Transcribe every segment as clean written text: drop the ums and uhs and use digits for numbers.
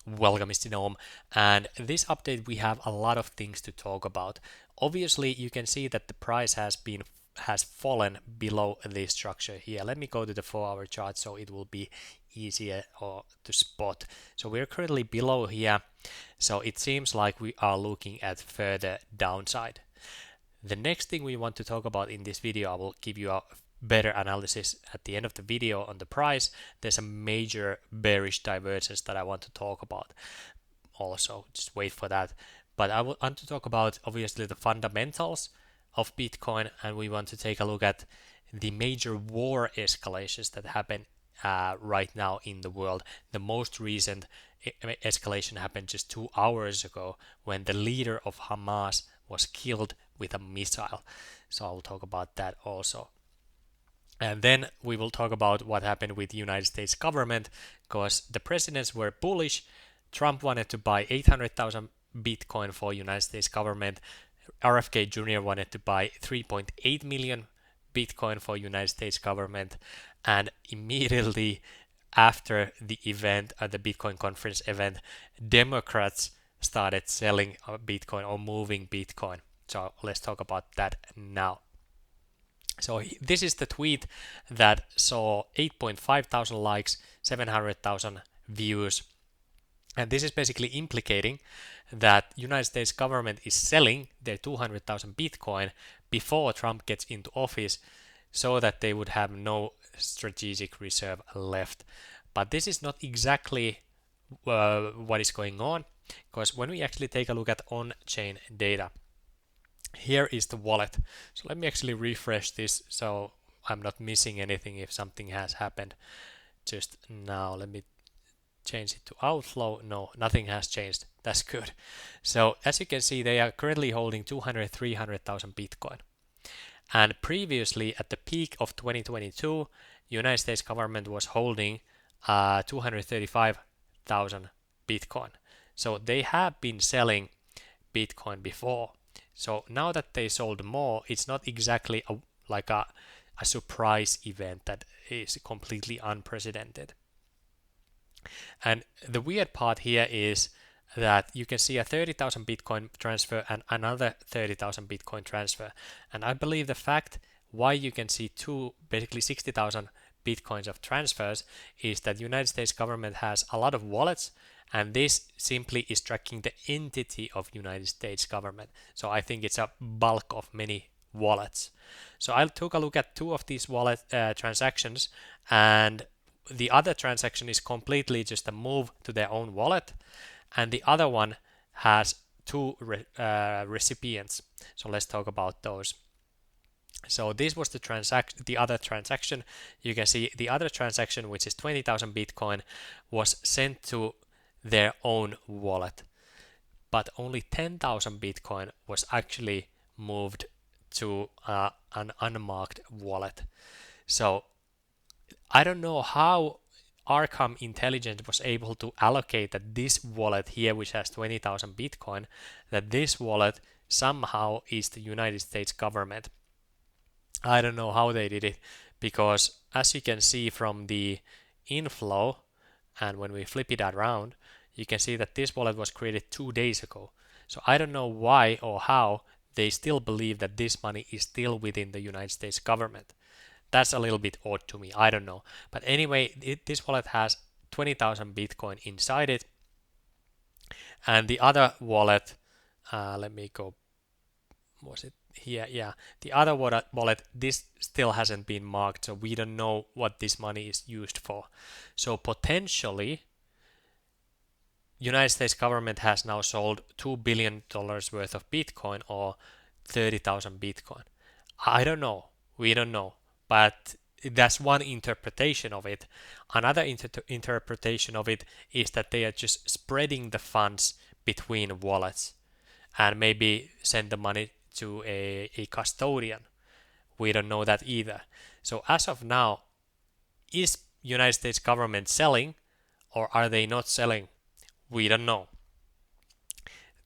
Welcome, Mr. Denome. And this update we have a lot of things to talk about. Obviously, you can see that the price has fallen below this structure here. Let me go to the 4-hour chart so it will be easier to spot. So we're currently below here. So it seems like we are looking at further downside. The next thing we want to talk about in this video, I will give you a better analysis at the end of the video on the price. There's a major bearish divergence that I want to talk about also. Just wait for that. But I want to talk about obviously the fundamentals of Bitcoin, and we want to take a look at the major war escalations that happen right now in the world. The most recent escalation happened just 2 hours ago when the leader of Hamas was killed with a missile. So I'll talk about that also. And then we will talk about what happened with the United States government, because the presidents were bullish. Trump wanted to buy 800,000 Bitcoin for United States government. RFK Jr. wanted to buy 3.8 million Bitcoin for United States government. And immediately after the event, at the Bitcoin conference event, Democrats started selling Bitcoin or moving Bitcoin. So let's talk about that now. So this is the tweet that saw 8.5 thousand likes, 700,000 views. And this is basically implicating that United States government is selling their 200,000 Bitcoin before Trump gets into office so that they would have no strategic reserve left. But this is not exactly what is going on, because when we actually take a look at on-chain data, here is the wallet. So let me actually refresh this so I'm not missing anything if something has happened just now. Let me change it to outflow. No, nothing has changed. That's good. So as you can see, they are currently holding 300,000 Bitcoin. And previously, at the peak of 2022, United States government was holding 235,000 Bitcoin. So they have been selling Bitcoin before. So now that they sold more, it's not exactly like a surprise event that is completely unprecedented. And the weird part here is that you can see a 30,000 Bitcoin transfer and another 30,000 Bitcoin transfer. And I believe the fact why you can see basically 60,000 Bitcoins of transfers is that United States government has a lot of wallets, and this simply is tracking the entity of United States government. So I think it's a bulk of many wallets. So I took a look at two of these wallet transactions, and the other transaction is completely just a move to their own wallet, and the other one has two recipients. So let's talk about those. So this was the other transaction. You can see the other transaction, which is 20,000 Bitcoin, was sent to their own wallet, but only 10,000 Bitcoin was actually moved to an unmarked wallet. So I don't know how Arkham Intelligence was able to allocate that this wallet here, which has 20,000 Bitcoin, that this wallet somehow is the United States government. I don't know how they did it, because as you can see from the inflow, and when we flip it around, you can see that this wallet was created 2 days ago. So I don't know why or how they still believe that this money is still within the United States government. That's a little bit odd to me. I don't know. But anyway, this wallet has 20,000 Bitcoin inside it. And the other wallet, let me go, was it here? Yeah, the other wallet, this still hasn't been marked, so we don't know what this money is used for. So potentially, United States government has now sold $2 billion worth of Bitcoin, or 30,000 Bitcoin. I don't know. We don't know. But that's one interpretation of it. Another interpretation of it is that they are just spreading the funds between wallets and maybe send the money to a custodian. We don't know that either. So as of now, is United States government selling, or are they not selling? We don't know.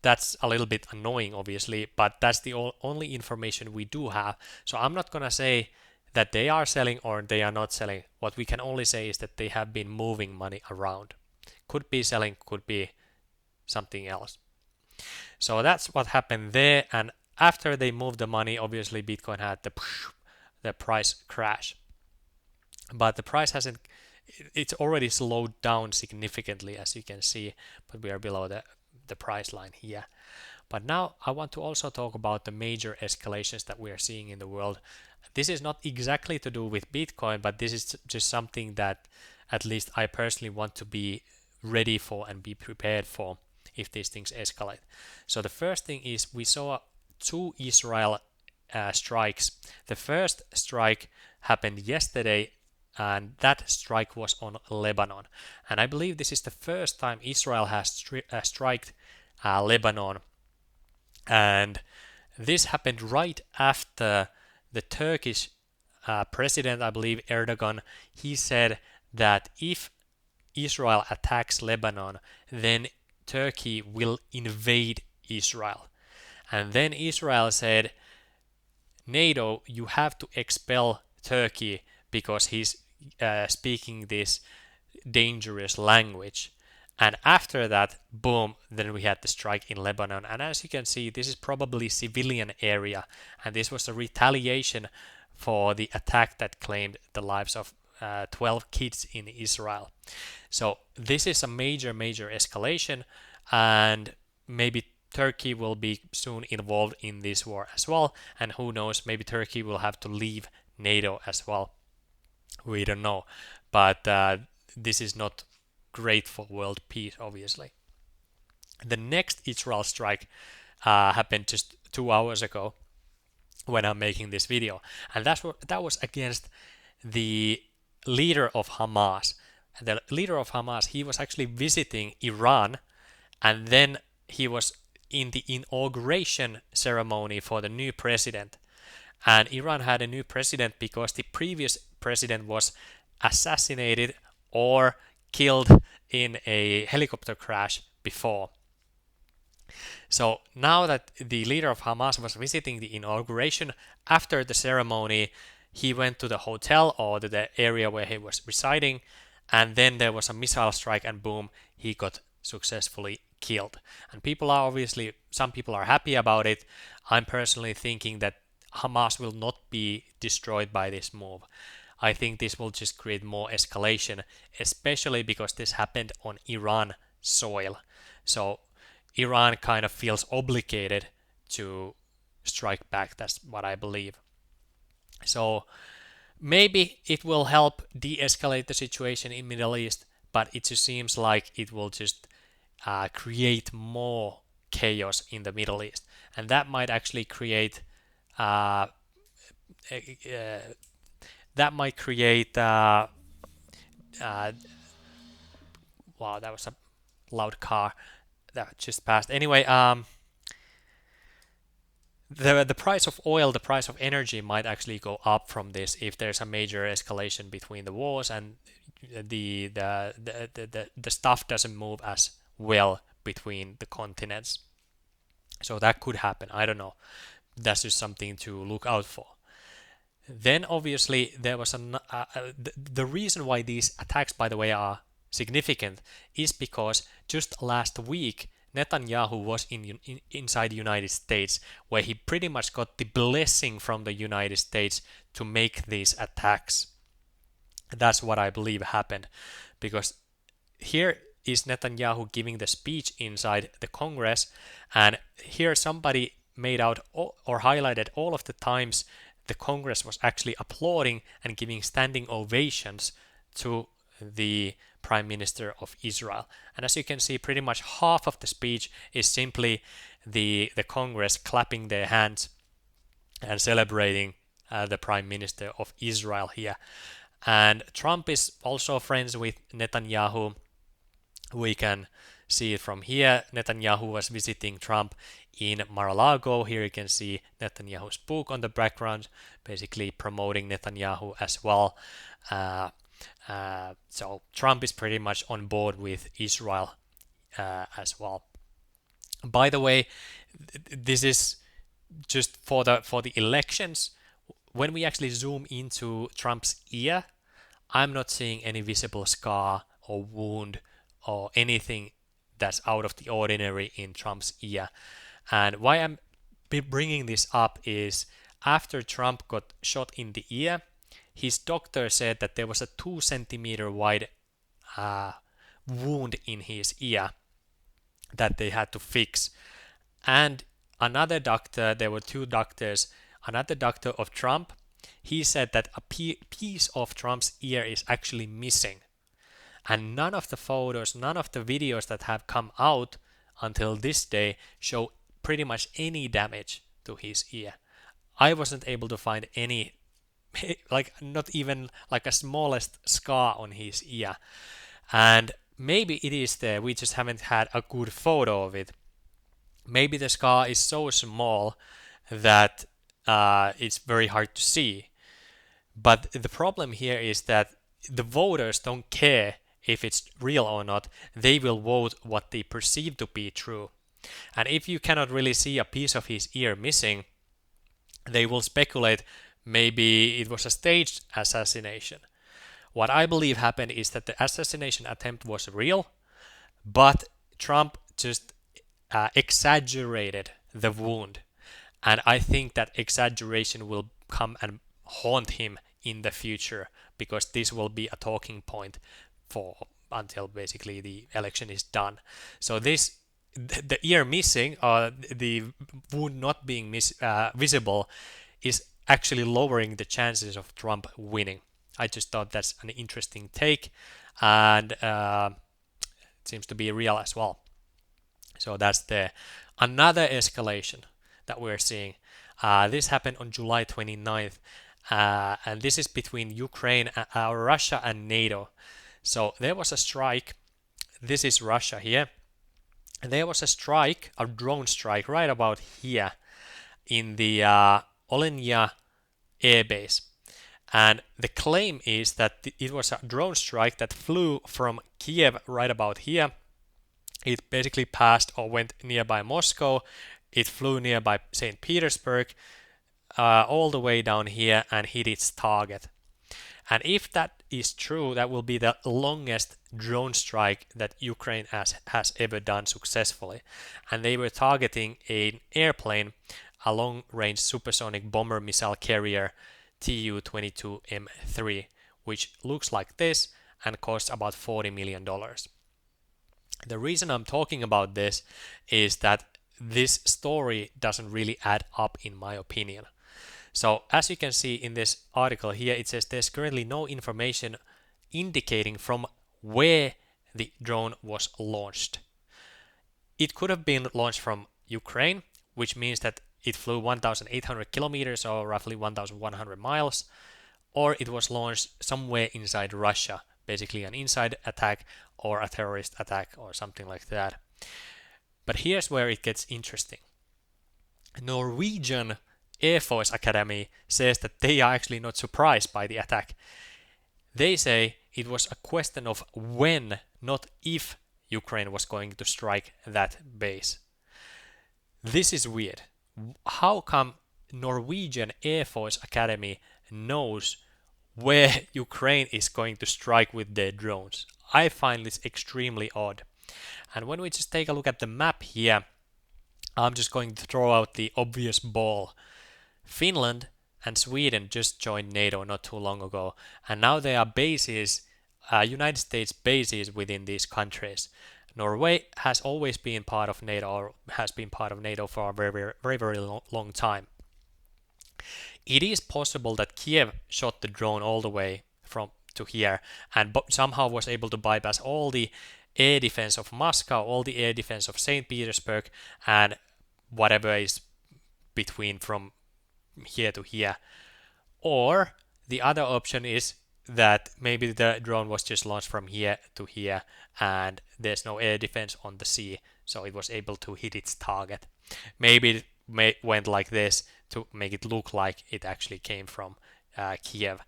That's a little bit annoying, obviously, but that's the only information we do have. So I'm not going to say that they are selling or they are not selling. What we can only say is that they have been moving money around Could be selling, could be something else. So that's what happened there. And after they moved the money, obviously Bitcoin had the price crash. But the price hasn't, it's already slowed down significantly, as you can see, but we are below the price line here. But now I want to also talk about the major escalations that we are seeing in the world. This is not exactly to do with Bitcoin, but this is just something that at least I personally want to be ready for and be prepared for if these things escalate. So the first thing is we saw two Israel strikes. The first strike happened yesterday, and that strike was on Lebanon. And I believe this is the first time Israel has striked Lebanon. And this happened right after the Turkish president, I believe Erdogan, he said that if Israel attacks Lebanon, then Turkey will invade Israel. And then Israel said, NATO, you have to expel Turkey because he's speaking this dangerous language. And after that, boom, then we had the strike in Lebanon. And as you can see, this is probably civilian area. And this was a retaliation for the attack that claimed the lives of 12 kids in Israel. So this is a major escalation, and maybe Turkey will be soon involved in this war as well. And who knows, maybe Turkey will have to leave NATO as well. We don't know. But this is not great for world peace, obviously. The next Israel strike happened just 2 hours ago when I'm making this video, and that was against the leader of Hamas. The leader of Hamas, he was actually visiting Iran, and then he was in the inauguration ceremony for the new president. And Iran had a new president because the previous president was assassinated or killed in a helicopter crash before. So now that the leader of Hamas was visiting the inauguration, after the ceremony, he went to the hotel or to the area where he was residing, and then there was a missile strike, and boom, he got successfully killed. And people are obviously, some people are happy about it. I'm personally thinking that Hamas will not be destroyed by this move. I think this will just create more escalation, especially because this happened on Iran soil. So Iran kind of feels obligated to strike back. That's what I believe. So maybe it will help de-escalate the situation in Middle East, but it just seems like it will just create more chaos in the Middle East, and that might actually create wow, that was a loud car that just passed. Anyway, the price of oil, the price of energy might actually go up from this if there's a major escalation between the wars and the stuff doesn't move as well between the continents. So that could happen. I don't know. That's just something to look out for. Then obviously there was the reason why these attacks, by the way, are significant is because just last week Netanyahu was inside the United States, where he pretty much got the blessing from the United States to make these attacks. That's what I believe happened, because here is Netanyahu giving the speech inside the Congress, and here somebody made out or highlighted all of the times the Congress was actually applauding and giving standing ovations to the Prime Minister of Israel. And as you can see, pretty much half of the speech is simply the Congress clapping their hands and celebrating the Prime Minister of Israel here. And Trump is also friends with Netanyahu. We can see it from here. Netanyahu was visiting Trump in Mar-a-Lago. Here you can see Netanyahu's book on the background, basically promoting Netanyahu as well. So Trump is pretty much on board with Israel as well. By the way, this is just for the elections. When we actually zoom into Trump's ear, I'm not seeing any visible scar or wound or anything that's out of the ordinary in Trump's ear. And why I'm bringing this up is after Trump got shot in the ear, his doctor said that there was a 2 centimeter wide wound in his ear that they had to fix. And another doctor, there were two doctors, another doctor of Trump, he said that a piece of Trump's ear is actually missing. And none of the photos, none of the videos that have come out until this day show pretty much any damage to his ear. I wasn't able to find any, like not even like a smallest scar on his ear. And maybe it is there, we just haven't had a good photo of it. Maybe the scar is so small that it's very hard to see. But the problem here is that the voters don't care if it's real or not. They will vote what they perceive to be true. And if you cannot really see a piece of his ear missing, they will speculate maybe it was a staged assassination. What I believe happened is that the assassination attempt was real, but Trump just exaggerated the wound. And I think that exaggeration will come and haunt him in the future, because this will be a talking point for until basically the election is done. So this, the ear missing, or the wound not being visible, is actually lowering the chances of Trump winning. I just thought that's an interesting take, and it seems to be real as well. So that's the another escalation that we're seeing. This happened on July 29th, and this is between Ukraine, Russia, and NATO. So there was a strike. This is Russia here. There was a strike, a drone strike, right about here in the Olenya air base. And the claim is that it was a drone strike that flew from Kiev right about here. It basically passed or went nearby Moscow. It flew nearby St. Petersburg, all the way down here and hit its target. And if that is true, that will be the longest drone strike that Ukraine has ever done successfully. And they were targeting an airplane, a long-range supersonic bomber missile carrier Tu-22M3, which looks like this and costs about $40 million. The reason I'm talking about this is that this story doesn't really add up in my opinion. So as you can see in this article here, it says there's currently no information indicating from where the drone was launched. It could have been launched from Ukraine, which means that it flew 1,800 kilometers or roughly 1,100 miles, or it was launched somewhere inside Russia, basically an inside attack or a terrorist attack or something like that. But here's where it gets interesting. Norwegian Air Force Academy says that they are actually not surprised by the attack. They say it was a question of when, not if, Ukraine was going to strike that base. This is weird. How come Norwegian Air Force Academy knows where Ukraine is going to strike with their drones? I find this extremely odd. And when we just take a look at the map here, I'm just going to throw out the obvious ball. Finland and Sweden just joined NATO not too long ago, and now there are bases, United States bases within these countries. Norway has always been part of NATO, or has been part of NATO for a very long time. It is possible that Kiev shot the drone all the way from to here and somehow was able to bypass all the air defense of Moscow, all the air defense of St. Petersburg, and whatever is between from here to here. Or the other option is that maybe the drone was just launched from here to here and there's no air defense on the sea, so it was able to hit its target. Maybe it went like this to make it look like it actually came from Kiev.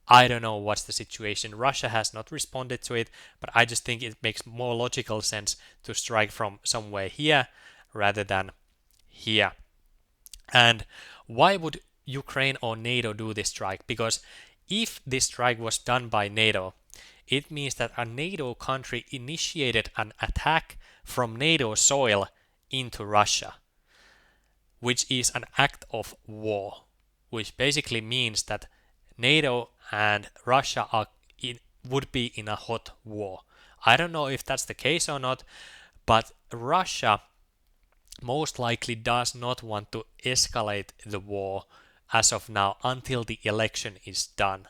I don't know what's the situation. Russia has not responded to it, but I just think it makes more logical sense to strike from somewhere here rather than here. And why would Ukraine or NATO do this strike? Because if this strike was done by NATO, it means that a NATO country initiated an attack from NATO soil into Russia, which is an act of war, which basically means that NATO and Russia would be in a hot war. I don't know if that's the case or not, but Russia most likely does not want to escalate the war as of now until the election is done.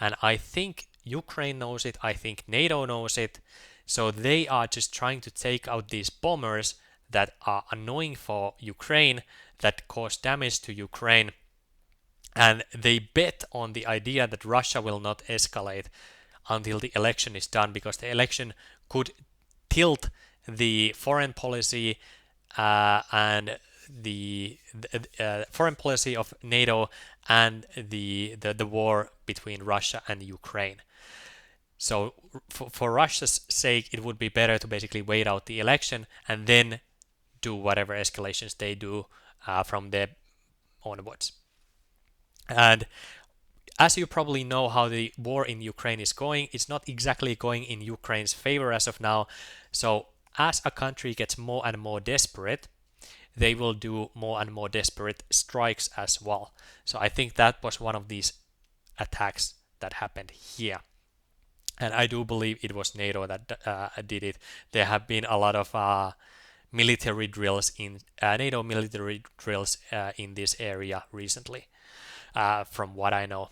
And I think Ukraine knows it, I think NATO knows it, so they are just trying to take out these bombers that are annoying for Ukraine, that cause damage to Ukraine, and they bet on the idea that Russia will not escalate until the election is done, because the election could tilt the foreign policy and the foreign policy of NATO and the war between Russia and Ukraine. So for Russia's sake, it would be better to basically wait out the election and then do whatever escalations they do from there onwards. And as you probably know how the war in Ukraine is going, it's not exactly going in Ukraine's favor as of now. So as a country gets more and more desperate, they will do more and more desperate strikes as well. So I think that was one of these attacks that happened here. And I do believe it was NATO that did it. There have been a lot of military drills in NATO military drills in this area recently, from what I know.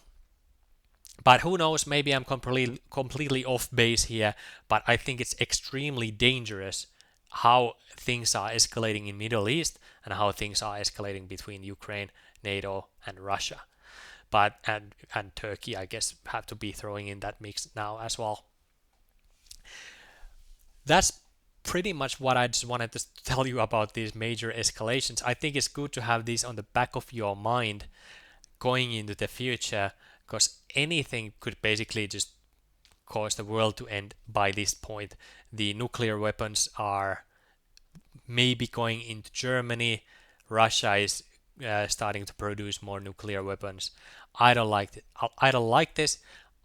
But who knows, maybe I'm completely off base here, but I think it's extremely dangerous how things are escalating in Middle East and how things are escalating between Ukraine, NATO, and Russia. But and Turkey, I guess, have to be throwing in that mix now as well. That's pretty much what I just wanted to tell you about these major escalations. I think it's good to have these on the back of your mind going into the future, because anything could basically just cause the world to end by this point. The nuclear weapons are maybe going into Germany. Russia is starting to produce more nuclear weapons. I don't like it. I don't like this.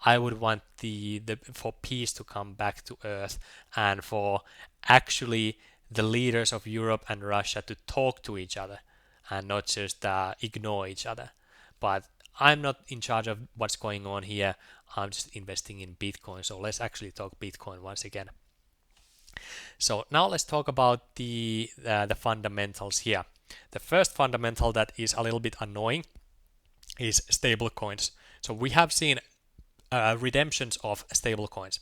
I would want the for peace to come back to earth, and for actually the leaders of Europe and Russia to talk to each other and not just ignore each other. But I'm not in charge of what's going on here. I'm just investing in Bitcoin. So let's actually talk Bitcoin once again. So now let's talk about the fundamentals here. The first fundamental that is a little bit annoying is stablecoins. So we have seen redemptions of stablecoins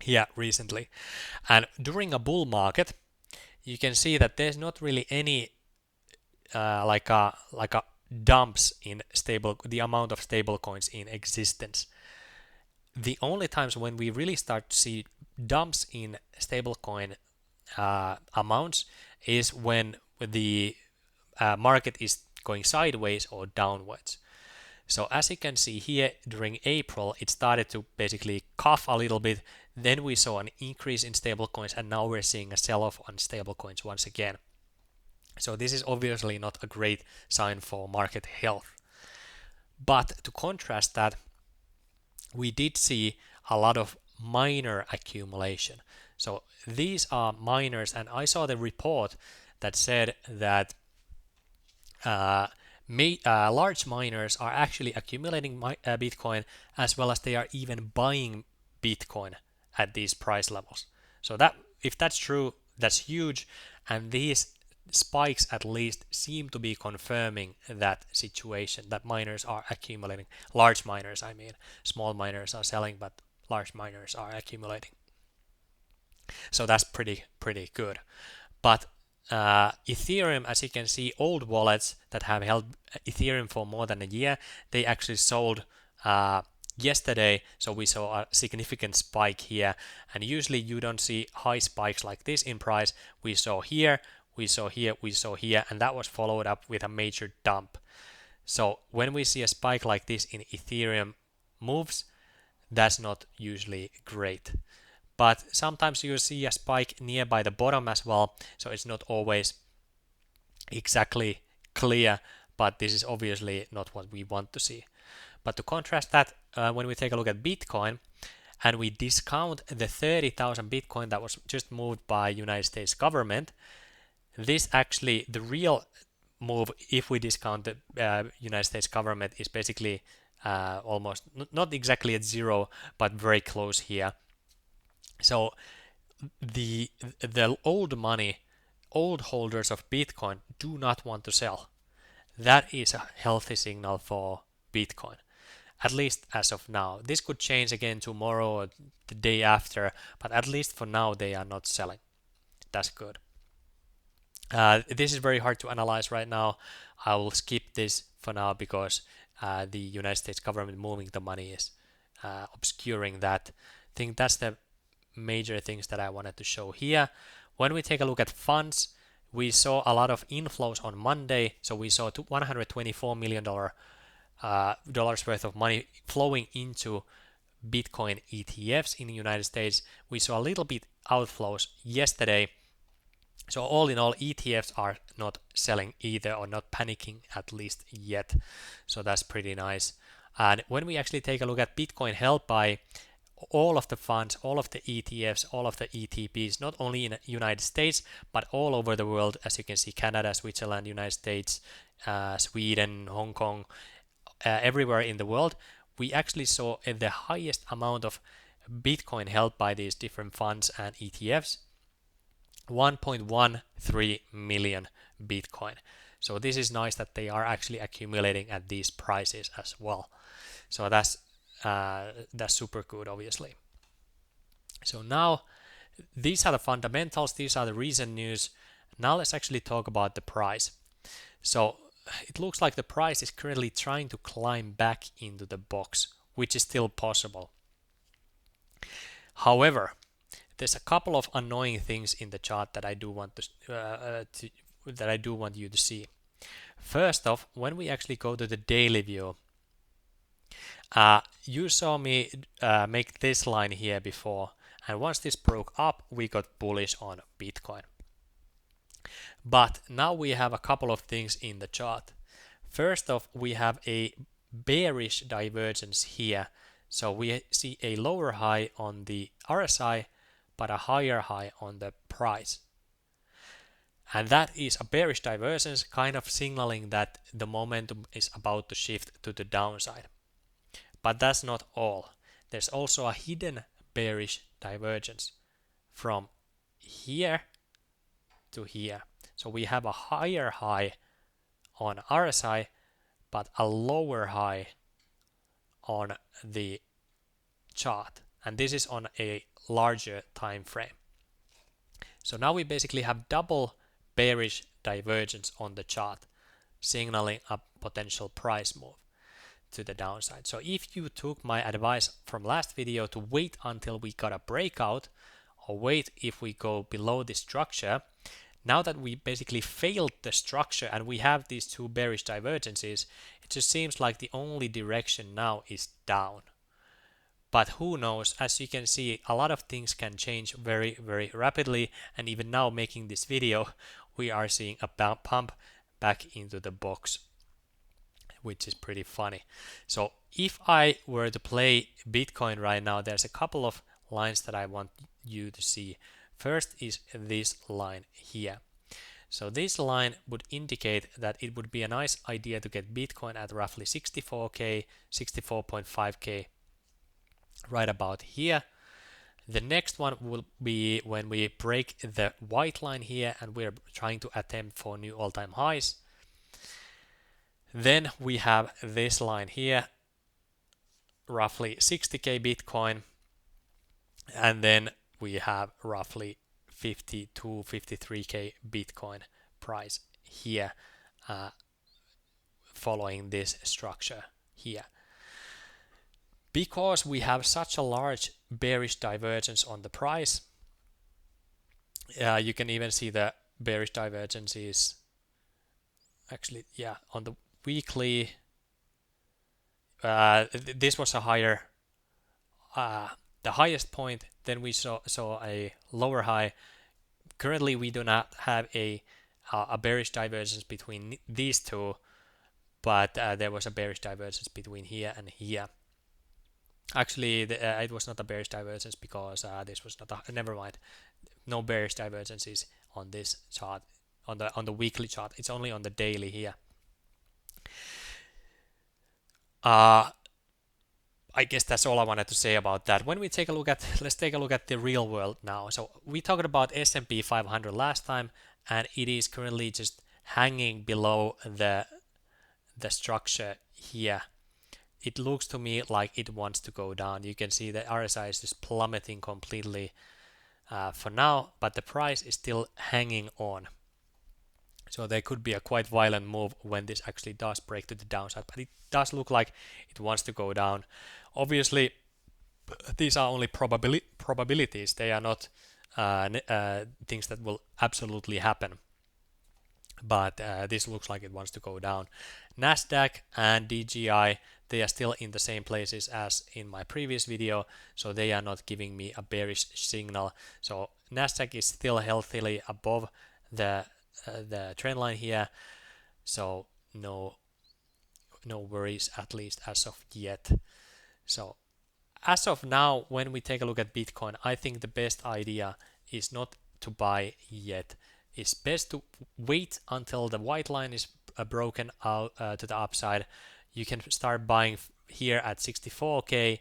here recently, and during a bull market, you can see that there's not really any like a dumps in the amount of stablecoins in existence. The only times when we really start to see dumps in stablecoin amounts is when the market is going sideways or downwards. So as you can see here, during April, it started to basically cough a little bit. Then we saw an increase in stablecoins, and now we're seeing a sell-off on stablecoins once again. So this is obviously not a great sign for market health. But to contrast that, we did see a lot of miner accumulation. So these are miners, and I saw the report that said that large miners are actually accumulating Bitcoin, as well as they are even buying Bitcoin at these price levels. So that, if that's true, that's huge, and these spikes at least seem to be confirming that situation, that miners are accumulating. Large miners, I mean. Small miners are selling, but large miners are accumulating. So that's pretty good. But Ethereum, as you can see, old wallets that have held Ethereum for more than a year, they actually sold yesterday, so we saw a significant spike here. And usually you don't see high spikes like this in price. We saw here, we saw here, we saw here, and that was followed up with a major dump. So when we see a spike like this in Ethereum moves, that's not usually great. But sometimes you see a spike nearby the bottom as well, so it's not always exactly clear, but this is obviously not what we want to see. But to contrast that, when we take a look at Bitcoin, and we discount the 30,000 Bitcoin that was just moved by United States government, this actually, the real move, if we discount the United States government, is basically almost not exactly at zero, but very close here. So the old money, old holders of Bitcoin do not want to sell. That is a healthy signal for Bitcoin, at least as of now. This could change again tomorrow or the day after, but at least for now they are not selling. That's good. This is very hard to analyze right now. I will skip this for now because the United States government moving the money is obscuring that. I think that's the major things that I wanted to show here. When we take a look at funds, we saw a lot of inflows on Monday. So we saw $124 million dollars worth of money flowing into Bitcoin ETFs in the United States. We saw a little bit outflows yesterday. So all in all, ETFs are not selling either, or not panicking at least yet. So that's pretty nice. And when we actually take a look at Bitcoin held by all of the funds, all of the ETFs, all of the ETPs, not only in the United States, but all over the world, as you can see, Canada, Switzerland, United States, Sweden, Hong Kong, everywhere in the world, we actually saw the highest amount of Bitcoin held by these different funds and ETFs, 1.13 million Bitcoin. So this is nice that they are actually accumulating at these prices as well. So that's super good, obviously. So now these are the fundamentals, these are the recent news. Now let's actually talk about the price. So it looks like the price is currently trying to climb back into the box, which is still possible. However, there's a couple of annoying things in the chart that I do want that I do want you to see. First off, when we actually go to the daily view, you saw me make this line here before, and once this broke up, we got bullish on Bitcoin. But now we have a couple of things in the chart. First off, we have a bearish divergence here. So we see a lower high on the RSI, but a higher high on the price. And that is a bearish divergence, kind of signaling that the momentum is about to shift to the downside. But that's not all. There's also a hidden bearish divergence from here to here. So we have a higher high on RSI, but a lower high on the chart. And this is on a larger time frame. So now we basically have double bearish divergence on the chart, signaling a potential price move to the downside. So if you took my advice from last video to wait until we got a breakout, or wait if we go below the structure, now that we basically failed the structure and we have these two bearish divergences, it just seems like the only direction now is down. But who knows, as you can see, a lot of things can change very, very rapidly, and even now making this video, we are seeing a pump back into the box, which is pretty funny. So if I were to play Bitcoin right now, there's a couple of lines that I want you to see. First is this line here. So this line would indicate that it would be a nice idea to get Bitcoin at roughly 64k, 64.5k, right about here. The next one will be when we break the white line here and we're trying to attempt for new all-time highs. Then we have this line here, roughly 60k Bitcoin, and then we have roughly 50 to 53k Bitcoin price here, following this structure here. Because we have such a large bearish divergence on the price, you can even see the bearish divergence is actually, on the weekly. This was a higher, the highest point. Then we saw a lower high. Currently, we do not have a bearish divergence between these two, but there was a bearish divergence between here and here. Actually, it was not a bearish divergence because this was not a, never mind. No bearish divergences on this chart, on the weekly chart. It's only on the daily here. I guess that's all I wanted to say about that. When we take a look at, let's take a look at the real world now. So we talked about S&P 500 last time, and it is currently just hanging below the structure here. It looks to me like it wants to go down. You can see the RSI is just plummeting completely for now, but the price is still hanging on. So there could be a quite violent move when this actually does break to the downside, but it does look like it wants to go down. Obviously, these are only probabilities. They are not things that will absolutely happen. But this looks like it wants to go down. Nasdaq and DJI, they are still in the same places as in my previous video, so they are not giving me a bearish signal. So Nasdaq is still healthily above the trend line here, so no worries, at least as of yet. So as of now, when we take a look at Bitcoin, I think the best idea is not to buy yet. It's best to wait until the white line is broken out to the upside. You can start buying here at 64k,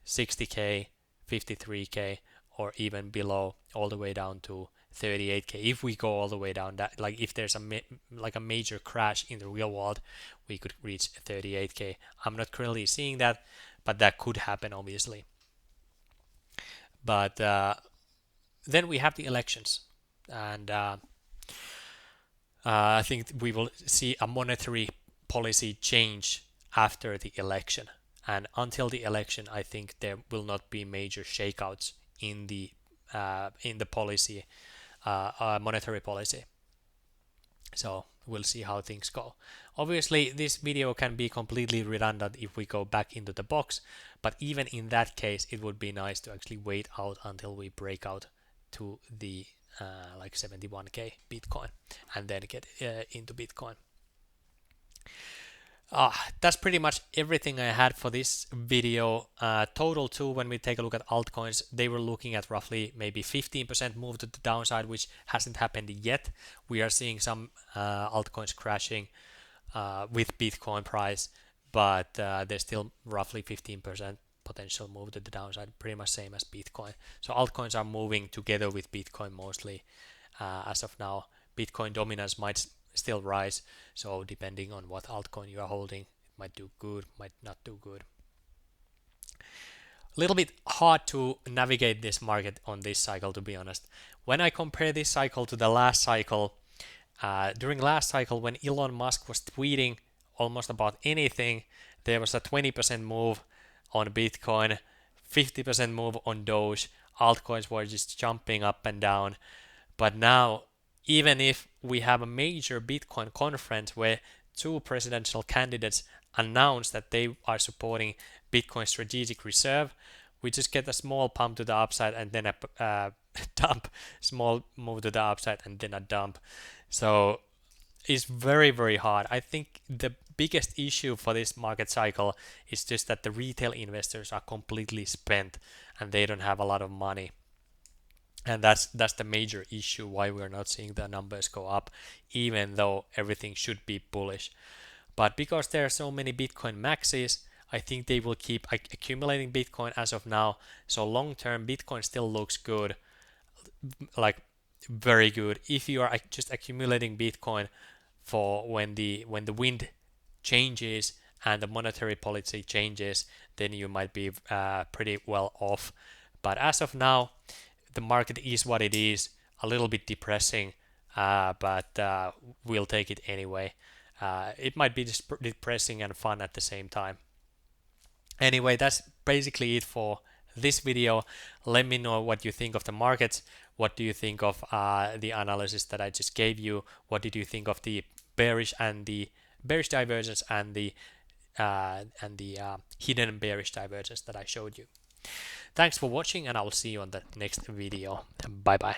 60k, 53k, or even below, all the way down to 38k. If we go all the way down, that like if there's a major crash in the real world, we could reach 38k. I'm not currently seeing that, but that could happen, obviously. But then we have the elections, and I think we will see a monetary policy change after the election. And until the election, I think there will not be major shakeouts in the policy, monetary policy. So we'll see how things go. Obviously, this video can be completely redundant if we go back into the box, but even in that case, it would be nice to actually wait out until we break out to the like 71k Bitcoin and then get into Bitcoin. That's pretty much everything I had for this video. Total too, when we take a look at altcoins, they were looking at roughly maybe 15% move to the downside, which hasn't happened yet. We are seeing some altcoins crashing with Bitcoin price, but there's still roughly 15% potential move to the downside, pretty much same as Bitcoin. So altcoins are moving together with Bitcoin mostly as of now. Bitcoin dominance might still rise, so depending on what altcoin you are holding, it might do good, might not do good. A little bit hard to navigate this market on this cycle, to be honest. When I compare this cycle to the last cycle, during last cycle when Elon Musk was tweeting almost about anything, there was a 20% move on Bitcoin, 50% move on Doge. Altcoins were just jumping up and down. But now, even if we have a major Bitcoin conference where two presidential candidates announce that they are supporting Bitcoin strategic reserve, we just get a small pump to the upside and then a dump, small move to the upside and then a dump. So it's very, very hard. I think the biggest issue for this market cycle is just that the retail investors are completely spent and they don't have a lot of money. And that's the major issue why we're not seeing the numbers go up, even though everything should be bullish. But because there are so many Bitcoin maxis, I think they will keep accumulating Bitcoin as of now. So long term, Bitcoin still looks good, like very good. If you are just accumulating Bitcoin for when the wind changes and the monetary policy changes, then you might be pretty well off. But as of now, the market is what it is, a little bit depressing, but we'll take it anyway. It might be depressing and fun at the same time. Anyway, that's basically it for this video. Let me know what you think of the markets. What do you think of the analysis that I just gave you? What did you think of the bearish divergence and the hidden bearish divergence that I showed you? Thanks for watching, and I will see you on the next video. Bye bye.